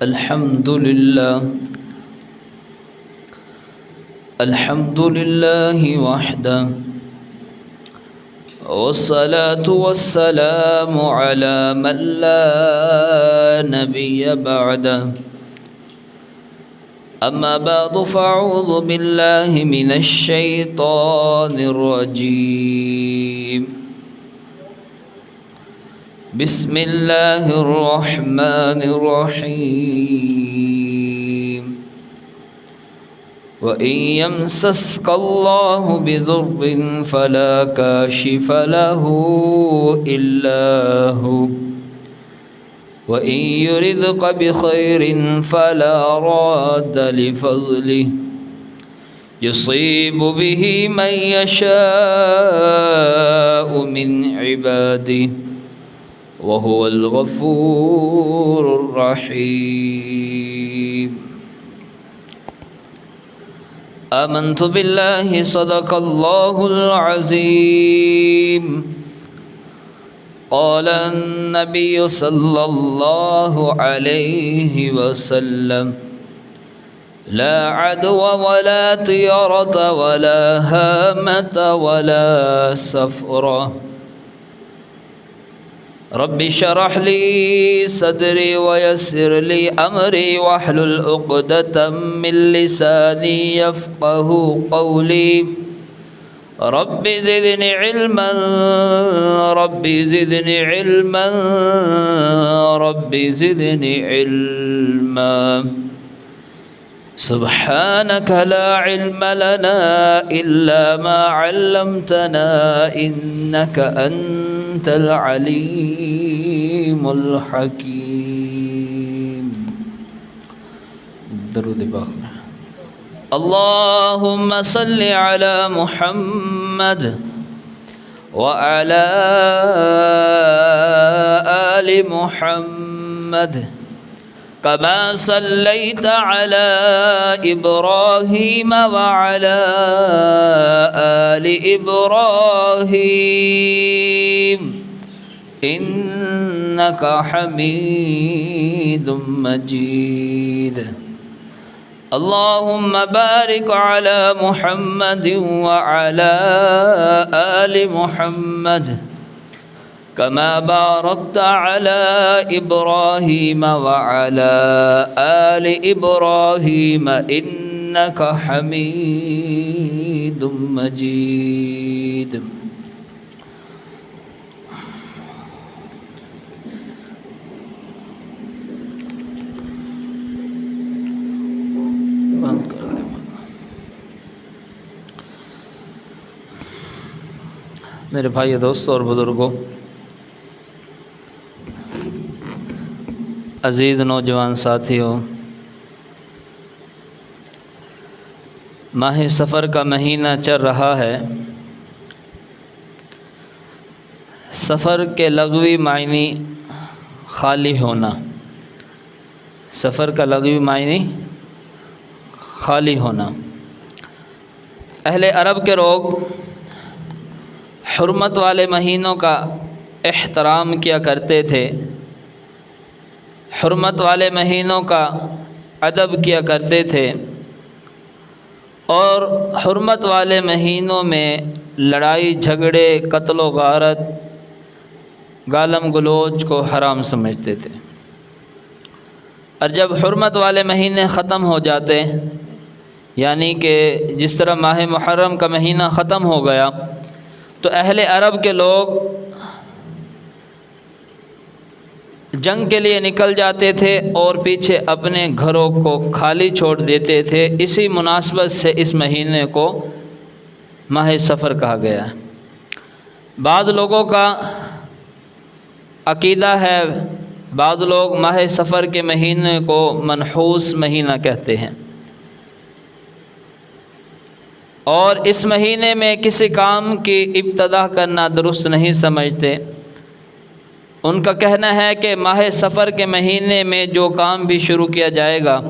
الحمد لله وحده، والصلاة والسلام على من لا نبي بعده. أما بعد فأعوذ بالله من الشيطان الرجيم. بسم الله الرحمن الرحيم. وإن يمسسك الله بضر فلا كاشف له إلا هو، وإن يردك بخير فلا راد لفضله، يصيب به من يشاء من عباده، وهو الغفور الرحيم. آمنت بالله صدق الله العظيم. قال النبي صلى الله عليه وسلم: لا عدوى ولا طيرة ولا هامة ولا سفرة. رب اشرح لي صدري ويسر لي أمري واحلل عقدة من لساني يفقه قولي. رب زدني علما رب زدني علما رب زدني علما. سبحانك لا علم لنا إلا ما علمتنا إنك أنت العليم الحكيم. درود پاک. اللهم صل على محمد وعلى آل محمد كما صليت على إبراهيم وعلى آل إبراهيم إنك حميد مجيد. اللهم بارك على محمد وعلى آل محمد كما باركت على إبراهيم وعلى آل إبراهيم إنك حميد مجيد. میرے بھائی دوستوں اور بزرگوں، عزیز نوجوان ساتھیوں، ماہ سفر کا مہینہ چل رہا ہے۔ سفر کے لغوی معنی خالی ہونا، سفر کا لغوی معنی خالی ہونا۔ اہل عرب کے لوگ حرمت والے مہینوں کا احترام کیا کرتے تھے، حرمت والے مہینوں کا ادب کیا کرتے تھے، اور حرمت والے مہینوں میں لڑائی جھگڑے، قتل و غارت، گالم گلوچ کو حرام سمجھتے تھے۔ اور جب حرمت والے مہینے ختم ہو جاتے، یعنی کہ جس طرح ماہ محرم کا مہینہ ختم ہو گیا، تو اہل عرب کے لوگ جنگ کے لیے نکل جاتے تھے اور پیچھے اپنے گھروں کو خالی چھوڑ دیتے تھے۔ اسی مناسبت سے اس مہینے کو ماہ سفر کہا گیا ہے۔ بعض لوگوں کا عقیدہ ہے، بعض لوگ ماہ سفر کے مہینے کو منحوس مہینہ کہتے ہیں، اور اس مہینے میں کسی کام کی ابتدا کرنا درست نہیں سمجھتے۔ ان کا کہنا ہے کہ ماہ سفر کے مہینے میں جو کام بھی شروع کیا جائے گا،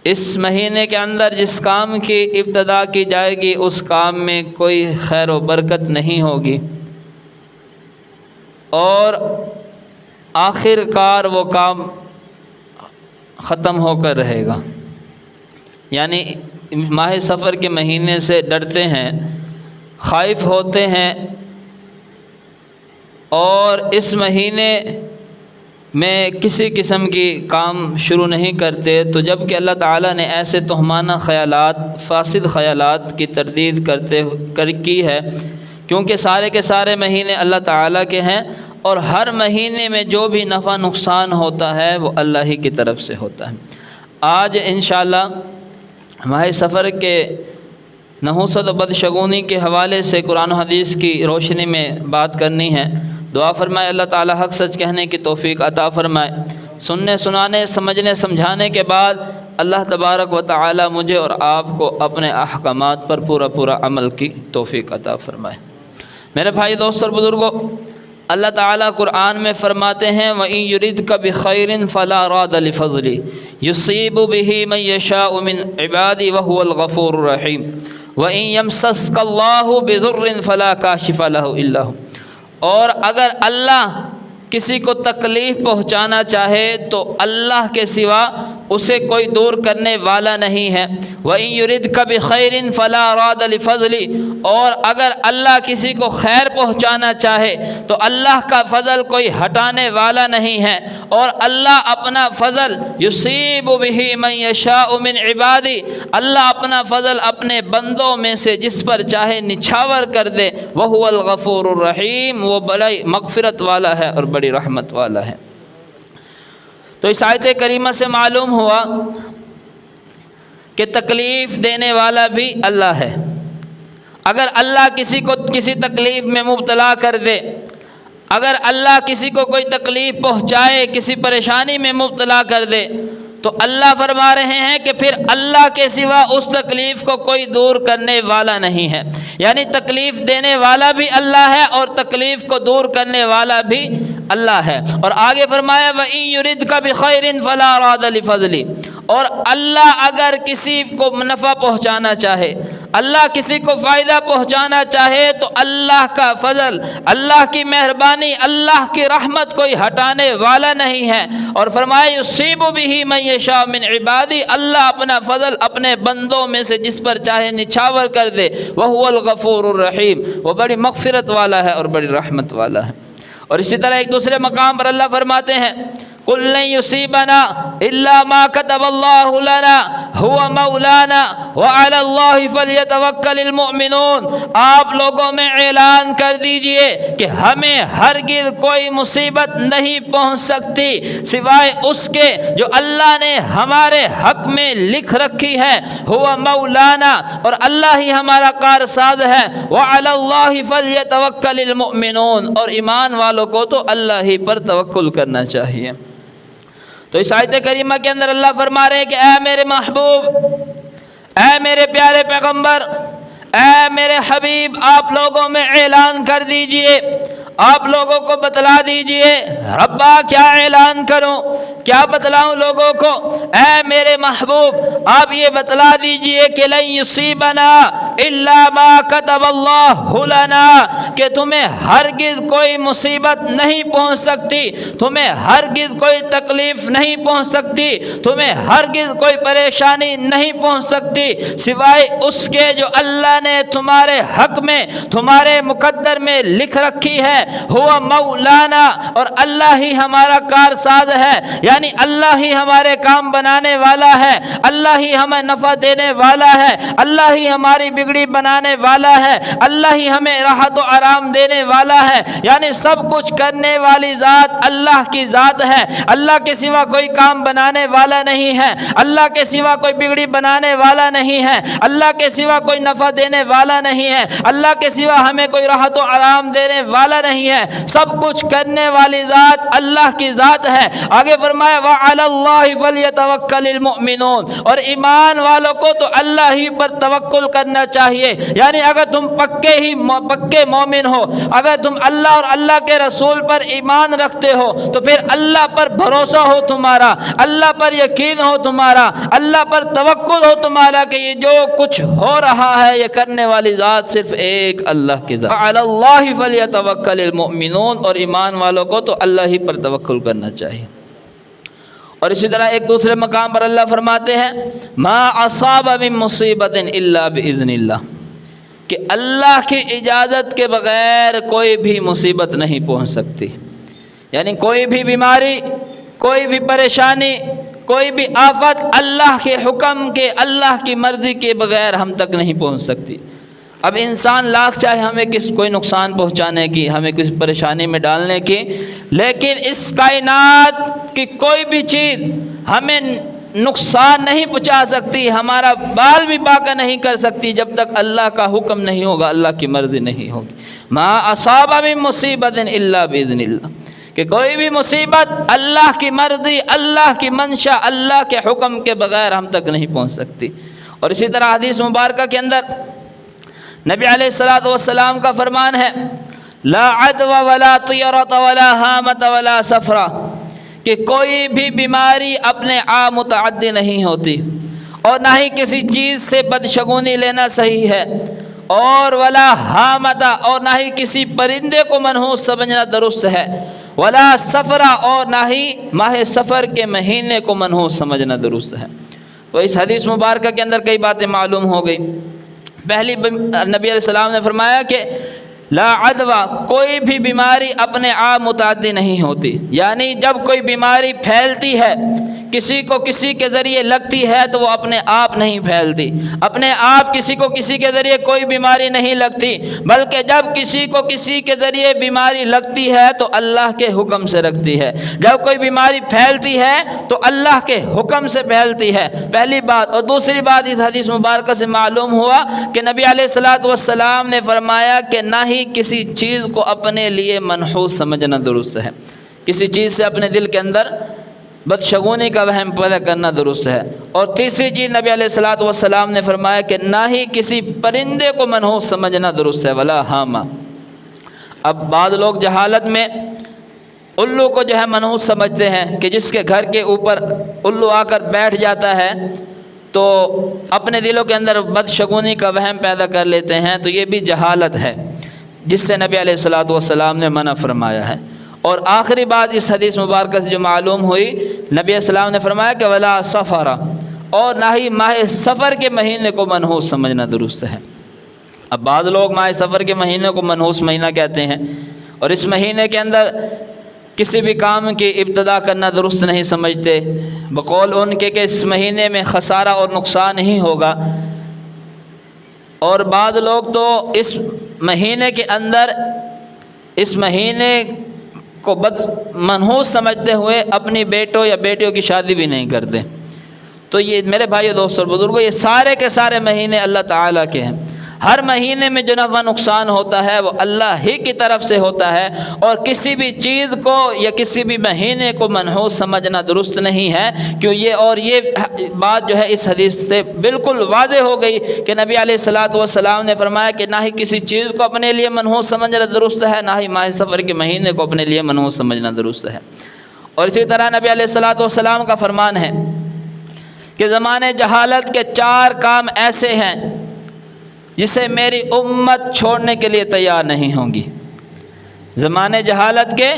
اس مہینے کے اندر جس کام کی ابتدا کی جائے گی اس کام میں کوئی خیر و برکت نہیں ہوگی، اور آخر کار وہ کام ختم ہو کر رہے گا، یعنی ماہ سفر کے مہینے سے ڈرتے ہیں، خائف ہوتے ہیں، اور اس مہینے میں کسی قسم کی کام شروع نہیں کرتے، تو جب کہ اللہ تعالیٰ نے ایسے تہمانہ خیالات، فاسد خیالات کی تردید کی ہے، کیونکہ سارے کے سارے مہینے اللہ تعالیٰ کے ہیں، اور ہر مہینے میں جو بھی نفع نقصان ہوتا ہے وہ اللہ ہی کی طرف سے ہوتا ہے۔ آج انشاءاللہ ماہ سفر کے نحوست و بدشگونی کے حوالے سے قرآن و حدیث کی روشنی میں بات کرنی ہے۔ دعا فرمائے اللہ تعالیٰ حق سچ کہنے کی توفیق عطا فرمائے۔ سننے سنانے سمجھنے سمجھانے کے بعد اللہ تبارک و تعالیٰ مجھے اور آپ کو اپنے احکامات پر پورا عمل کی توفیق عطا فرمائے۔ میرے بھائی دوست اور بزرگوں، اللہ تعالیٰ قرآن میں فرماتے ہیں وَإِن يُرِدْكَ بِخَيْرٍ فَلَا رَادَ لِفَضْلِهِ يُصِيبُ بِهِ مَن يَشَاءُ مِنْ عِبَادِهِ وَهُوَ الْغَفُورُ الرَّحِيمُ وَإِن يَمْسَسْكَ اللَّهُ بِضُرٍّ فَلَا كَاشِفَ لَهُ إِلَّا هُوَ، اور اگر اللہ کسی کو تکلیف پہنچانا چاہے تو اللہ کے سوا اسے کوئی دور کرنے والا نہیں ہے۔ وَإِن يُرِدْكَ بِخَيْرٍ فَلَا رَادَ لِفَضْلِهِ، اور اگر اللہ کسی کو خیر پہنچانا چاہے تو اللہ کا فضل کوئی ہٹانے والا نہیں ہے، اور اللہ اپنا فضل يُصِيبُ بِهِ مَن يَشَاءُ مِنْ عِبَادِهِ، اللہ اپنا فضل اپنے بندوں میں سے جس پر چاہے نچھاور کر دے۔ وَهُوَ الْغَفُورُ الرَّحِيمُ، وہ بڑی مغفرت والا ہے اور بڑی رحمت والا ہے۔ تو اس آیت کریمہ سے معلوم ہوا کہ تکلیف دینے والا بھی اللہ ہے۔ اگر اللہ کسی کو کسی تکلیف میں مبتلا کر دے، اگر اللہ کسی کو کوئی تکلیف پہنچائے، کسی پریشانی میں مبتلا کر دے، تو اللہ فرما رہے ہیں کہ پھر اللہ کے سوا اس تکلیف کو کوئی دور کرنے والا نہیں ہے، یعنی تکلیف دینے والا بھی اللہ ہے اور تکلیف کو دور کرنے والا بھی اللہ ہے۔ اور آگے فرمایا وَإِن يُرِدْكَ بِخَيْرٍ فَلَا رَادَ لِفَضْلِهِ، اور اللہ اگر کسی کو نفع پہنچانا چاہے، اللہ کسی کو فائدہ پہنچانا چاہے تو اللہ کا فضل، اللہ کی مہربانی، اللہ کی رحمت کوئی ہٹانے والا نہیں ہے۔ اور فرمایا یصیب بہ من یشاء من عبادی، اللہ اپنا فضل اپنے بندوں میں سے جس پر چاہے نچھاور کر دے۔ وہو الغفور الرحیم، وہ بڑی مغفرت والا ہے اور بڑی رحمت والا ہے۔ اور اسی طرح ایک دوسرے مقام پر اللہ فرماتے ہیں قُلْ لَن يُصِيبَنَا إِلَّا مَا كَتَبَ اللَّهُ لَنَا هُوَ مَوْلَانَا وَعَلَى اللَّهِ فَلْيَتَوَكَّلِ الْمُؤْمِنُونَ، آپ لوگوں میں اعلان کر دیجئے کہ ہمیں ہرگز کوئی مصیبت نہیں پہنچ سکتی سوائے اس کے جو اللہ نے ہمارے حق میں لکھ رکھی ہے۔ هُوَ مَوْلَانَا، اور اللہ ہی ہمارا کارساز ہے۔ وَعَلَى اللَّهِ فَلْيَتَوَكَّلِ الْمُؤْمِنُونَ، اور ایمان والوں کو تو اللہ ہی پر توکل کرنا چاہیے۔ تو اس آیت کریمہ کے اندر اللہ فرما رہے ہیں کہ اے میرے محبوب، اے میرے پیارے پیغمبر، اے میرے حبیب، آپ لوگوں میں اعلان کر دیجئے، آپ لوگوں کو بتلا دیجئے۔ ربا کیا اعلان کروں، کیا بتلاؤں لوگوں کو؟ اے میرے محبوب آپ یہ بتلا دیجئے کہ لن یصیبنا الا ما کتب اللہ لنا، کہ تمہیں ہرگز کوئی مصیبت نہیں پہنچ سکتی، تمہیں ہرگز کوئی تکلیف نہیں پہنچ سکتی، تمہیں ہرگز کوئی پریشانی نہیں پہنچ سکتی سوائے اس کے جو اللہ نے تمہارے حق میں، تمہارے مقدر میں لکھ رکھی ہے۔ ہوا مولانا، اور اللہ ہی ہمارا کارساز ہے، یعنی اللہ ہی ہمارے کام بنانے والا ہے، اللہ ہی ہمیں نفع دینے والا ہے، اللہ ہی ہماری بگڑی بنانے والا ہے، اللہ ہی ہمیں راحت و آرام دینے والا ہے، یعنی سب کچھ کرنے والی ذات اللہ کی ذات ہے۔ اللہ کے سوا کوئی کام بنانے والا نہیں ہے، اللہ کے سوا کوئی بگڑی بنانے والا نہیں ہے، اللہ کے سوا کوئی نفع دینے والا نہیں ہے، اللہ کے سوا ہمیں کوئی راحت و آرام دینے والا نہیں ہے، سب کچھ کرنے والی ذات اللہ کی ذات ہے۔ آگے فرمایا وَعَلَى اللَّهِ فَلْيَتَوَكَّلِ الْمُؤْمِنُونَ، اور ایمان والوں کو تو اللہ ہی پر توکل کرنا چاہیے، یعنی اگر تم پکے مومن ہو، اگر تم اللہ اور اللہ کے رسول پر ایمان رکھتے ہو تو پھر اللہ پر بھروسہ ہو تمہارا، اللہ پر یقین ہو تمہارا، اللہ پر توکل ہو تمہارا کہ یہ جو کچھ ہو رہا ہے یہ کرنے والی ذات صرف ایک اللہ کی ذات۔ وَعَلَى اللَّهِ فَلْيَتَوَكَّلِ الْمُؤْمِنُونَ، اور ایمان والوں کو تو اللہ ہی پر توکل کرنا چاہیے۔ اور اسی طرح ایک دوسرے مقام پر اللہ فرماتے ہیں ما اصاب من مصیبت الا باذن اللہ، کہ اللہ کی اجازت کے بغیر کوئی بھی مصیبت نہیں پہنچ سکتی، یعنی کوئی بھی بیماری، کوئی بھی پریشانی، کوئی بھی آفت اللہ کے حکم کے، اللہ کی مرضی کے بغیر ہم تک نہیں پہنچ سکتی۔ اب انسان لاکھ چاہے ہمیں کوئی نقصان پہنچانے کی، ہمیں کسی پریشانی میں ڈالنے کی، لیکن اس کائنات کی کوئی بھی چیز ہمیں نقصان نہیں پہنچا سکتی، ہمارا بال بھی باقی نہیں کر سکتی جب تک اللہ کا حکم نہیں ہوگا، اللہ کی مرضی نہیں ہوگی۔ ما اصاب من مصیبت الا باذن اللہ، کہ کوئی بھی مصیبت اللہ کی مرضی، اللہ کی منشا، اللہ کے حکم کے بغیر ہم تک نہیں پہنچ سکتی۔ اور اسی طرح حدیث مبارکہ کے اندر نبی علیہ الصلوۃ والسلام کا فرمان ہے لا عدوى ولا طیرۃ ولا ہامۃ ولا صفرا، کہ کوئی بھی بیماری اپنے آپ متعدی نہیں ہوتی، اور نہ ہی کسی چیز سے بدشگونی لینا صحیح ہے، اور ولا ہامۃ، اور نہ ہی کسی پرندے کو منحوس سمجھنا درست ہے، ولا صفرا، اور نہ ہی ماہ سفر کے مہینے کو منحوس سمجھنا درست ہے۔ تو اس حدیث مبارکہ کے اندر کئی باتیں معلوم ہو گئی۔ پہلی، نبی علیہ السلام نے فرمایا کہ لا عدوى، کوئی بھی بیماری اپنے آپ متعدی نہیں ہوتی، یعنی جب کوئی بیماری پھیلتی ہے، کسی کو کسی کے ذریعے لگتی ہے تو وہ اپنے آپ نہیں پھیلتی، اپنے آپ کسی کو کسی کے ذریعے کوئی بیماری نہیں لگتی، بلکہ جب کسی کو کسی کے ذریعے بیماری لگتی ہے تو اللہ کے حکم سے لگتی ہے، جب کوئی بیماری پھیلتی ہے تو اللہ کے حکم سے پھیلتی ہے، پہلی بات۔ اور دوسری بات اس حدیث مبارکہ سے معلوم ہوا کہ نبی علیہ الصلوۃ والسلام نے فرمایا کہ نہ ہی کسی چیز کو اپنے لیے منحوس سمجھنا درست ہے، کسی چیز سے اپنے دل کے اندر بدشگونی کا وہم پیدا کرنا درست ہے۔ اور تیسری چیز نبی علیہ الصلوۃ والسلام نے فرمایا کہ نہ ہی کسی پرندے کو منحوس سمجھنا درست ہے، ولا ہامہ۔ اب بعض لوگ جہالت میں الو کو جو ہے منحوس سمجھتے ہیں کہ جس کے گھر کے اوپر الو آ کر بیٹھ جاتا ہے تو اپنے دلوں کے اندر بدشگونی کا وہم پیدا کر لیتے ہیں، تو یہ بھی جہالت ہے جس سے نبی علیہ الصلوۃ والسلام نے منع فرمایا ہے۔ اور آخری بات اس حدیث مبارکہ سے جو معلوم ہوئی، نبی علیہ السلام نے فرمایا کہ ولا صفر، اور نہ ہی ماہ سفر کے مہینے کو منحوس سمجھنا درست ہے۔ اب بعض لوگ ماہ سفر کے مہینے کو منحوس مہینہ کہتے ہیں، اور اس مہینے کے اندر کسی بھی کام کی ابتدا کرنا درست نہیں سمجھتے، بقول ان کے کہ اس مہینے میں خسارہ اور نقصان ہی ہوگا۔ اور بعض لوگ تو اس مہینے کے اندر اس مہینے کو منحوس سمجھتے ہوئے اپنی بیٹوں یا بیٹیوں کی شادی بھی نہیں کرتے۔ تو یہ میرے بھائیو، دوستوں اور بزرگوں، یہ سارے کے سارے مہینے اللہ تعالیٰ کے ہیں۔ ہر مہینے میں جو نفع نقصان ہوتا ہے وہ اللہ ہی کی طرف سے ہوتا ہے، اور کسی بھی چیز کو یا کسی بھی مہینے کو منحوس سمجھنا درست نہیں ہے، کیوں یہ بات جو ہے اس حدیث سے بالکل واضح ہو گئی کہ نبی علیہ الصلوۃ والسلام نے فرمایا کہ نہ ہی کسی چیز کو اپنے لیے منحوس سمجھنا درست ہے، نہ ہی ماہ سفر کے مہینے کو اپنے لیے منحوس سمجھنا درست ہے۔ اور اسی طرح نبی علیہ الصلوۃ والسلام کا فرمان ہے کہ زمانے جہالت کے 4 کام ایسے ہیں جسے میری امت چھوڑنے کے لیے تیار نہیں ہوگی۔ زمانے جہالت کے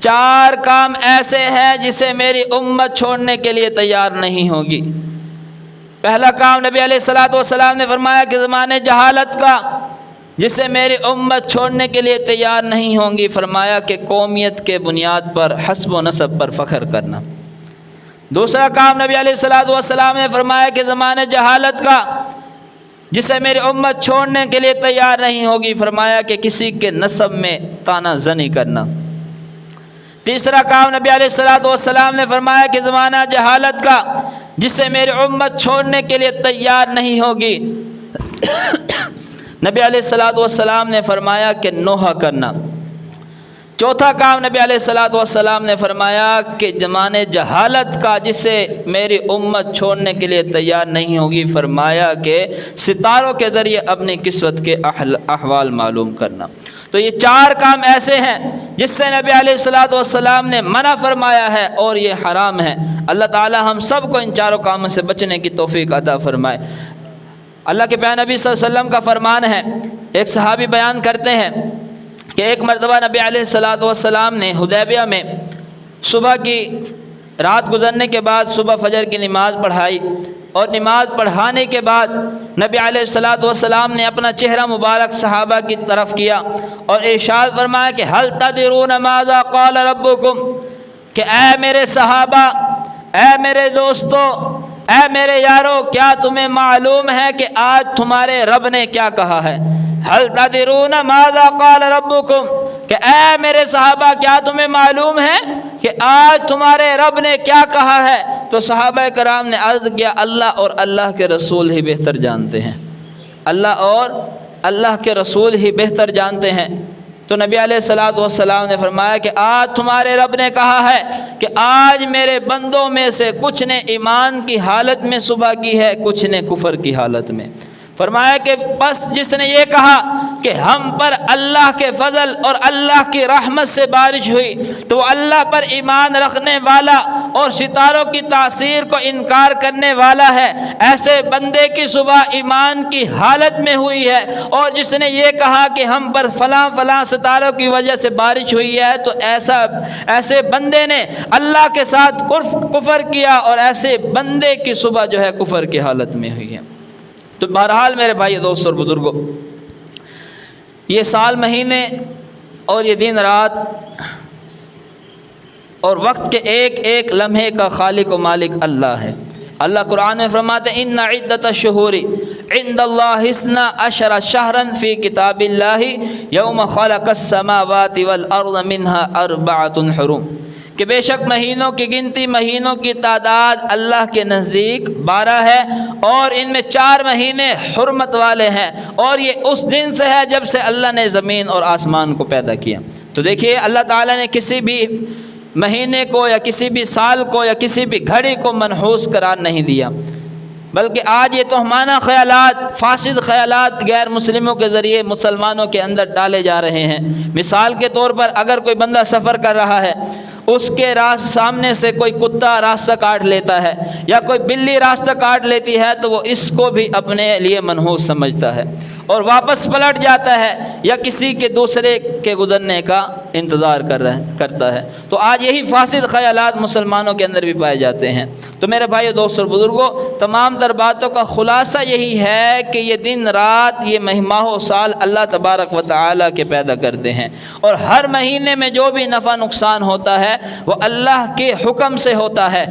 4 کام ایسے ہیں جسے میری امت چھوڑنے کے لیے تیار نہیں ہوگی۔ پہلا کام نبی علیہ الصلوۃ والسلام نے فرمایا کہ زمانے جہالت کا جسے میری امت چھوڑنے کے لیے تیار نہیں ہوں گی، فرمایا کہ قومیت کے بنیاد پر، حسب و نسب پر فخر کرنا۔ دوسرا کام نبی علیہ الصلوۃ والسلام نے فرمایا کہ زمانے جہالت کا جسے میری امت چھوڑنے کے لیے تیار نہیں ہوگی، فرمایا کہ کسی کے نسب میں طعنہ زنی کرنا۔ تیسرا کام نبی علیہ الصلوۃ والسلام نے فرمایا کہ زمانہ جہالت کا جسے میری امت چھوڑنے کے لیے تیار نہیں ہوگی، نبی علیہ الصلوۃ والسلام نے فرمایا کہ نوحہ کرنا۔ چوتھا کام نبی علیہ الصلوۃ والسلام نے فرمایا کہ زمانے جہالت کا جسے میری امت چھوڑنے کے لیے تیار نہیں ہوگی، فرمایا کہ ستاروں کے ذریعے اپنی قسمت کے احوال معلوم کرنا۔ تو یہ 4 کام ایسے ہیں جس سے نبی علیہ الصلوۃ والسلام نے منع فرمایا ہے، اور یہ حرام ہے۔ اللہ تعالی ہم سب کو ان 4 کاموں سے بچنے کی توفیق عطا فرمائے۔ اللہ کے پیارے نبی صلی اللہ علیہ وسلم کا فرمان ہے، ایک صحابی بیان کرتے ہیں کہ ایک مرتبہ نبی علیہ الصلوۃ والسلام نے حدیبیہ میں صبح کی رات گزرنے کے بعد صبح فجر کی نماز پڑھائی، اور نماز پڑھانے کے بعد نبی علیہ الصلاۃ والسلام نے اپنا چہرہ مبارک صحابہ کی طرف کیا اور ارشاد فرمایا کہ هل تدرون ماذا قال ربکم، کہ اے میرے صحابہ، اے میرے دوستو، اے میرے یارو، کیا تمہیں معلوم ہے کہ آج تمہارے رب نے کیا کہا ہے؟ هل تدرون ماذا قال ربکم، کہ اے میرے صحابہ کیا تمہیں معلوم ہے کہ آج تمہارے رب نے کیا کہا ہے؟ تو صحابہ کرام نے عرض کیا اللہ اور اللہ کے رسول ہی بہتر جانتے ہیں، اللہ اور اللہ کے رسول ہی بہتر جانتے ہیں۔ تو نبی علیہ الصلاۃ والسلام نے فرمایا کہ آج تمہارے رب نے کہا ہے کہ آج میرے بندوں میں سے کچھ نے ایمان کی حالت میں صبح کی ہے، کچھ نے کفر کی حالت میں۔ فرمایا کہ بس جس نے یہ کہا کہ ہم پر اللہ کے فضل اور اللہ کی رحمت سے بارش ہوئی، تو وہ اللہ پر ایمان رکھنے والا اور ستاروں کی تاثیر کو انکار کرنے والا ہے، ایسے بندے کی صبح ایمان کی حالت میں ہوئی ہے۔ اور جس نے یہ کہا کہ ہم پر فلاں فلاں ستاروں کی وجہ سے بارش ہوئی ہے، تو ایسے بندے نے اللہ کے ساتھ کفر کیا، اور ایسے بندے کی صبح جو ہے کفر کی حالت میں ہوئی ہے۔ تو بہرحال میرے بھائی دوست اور بزرگوں، یہ سال، مہینے اور یہ دن رات اور وقت کے ایک ایک لمحے کا خالق و مالک اللہ ہے۔ اللہ قرآن میں فرماتے ہیں ان عدۃ الشہور عند اللہ 12 شہرا فی کتاب اللہ یوم خلق السماوات والارض منها 4 حرم، کہ بے شک مہینوں کی گنتی، مہینوں کی تعداد اللہ کے نزدیک 12 ہے، اور ان میں 4 مہینے حرمت والے ہیں، اور یہ اس دن سے ہے جب سے اللہ نے زمین اور آسمان کو پیدا کیا۔ تو دیکھیے اللہ تعالیٰ نے کسی بھی مہینے کو یا کسی بھی سال کو یا کسی بھی گھڑی کو منحوس قرار نہیں دیا، بلکہ آج یہ توہمانہ خیالات، فاسد خیالات غیر مسلموں کے ذریعے مسلمانوں کے اندر ڈالے جا رہے ہیں۔ مثال کے طور پر اگر کوئی بندہ سفر کر رہا ہے، اس کے سامنے سے کوئی کتا راستہ کاٹ لیتا ہے یا کوئی بلی راستہ کاٹ لیتی ہے، تو وہ اس کو بھی اپنے لیے منحوس سمجھتا ہے اور واپس پلٹ جاتا ہے یا کسی کے دوسرے کے گزرنے کا انتظار کرتا ہے۔ تو آج یہی فاسد خیالات مسلمانوں کے اندر بھی پائے جاتے ہیں۔ تو میرے بھائی دوست اور بزرگوں، تمام تر باتوں کا خلاصہ یہی ہے کہ یہ دن رات، یہ ماہ و سال اللہ تبارک و تعالیٰ کے پیدا کرتے ہیں، اور ہر مہینے میں جو بھی نفع نقصان ہوتا ہے وہ اللہ کے حکم سے ہوتا ہے۔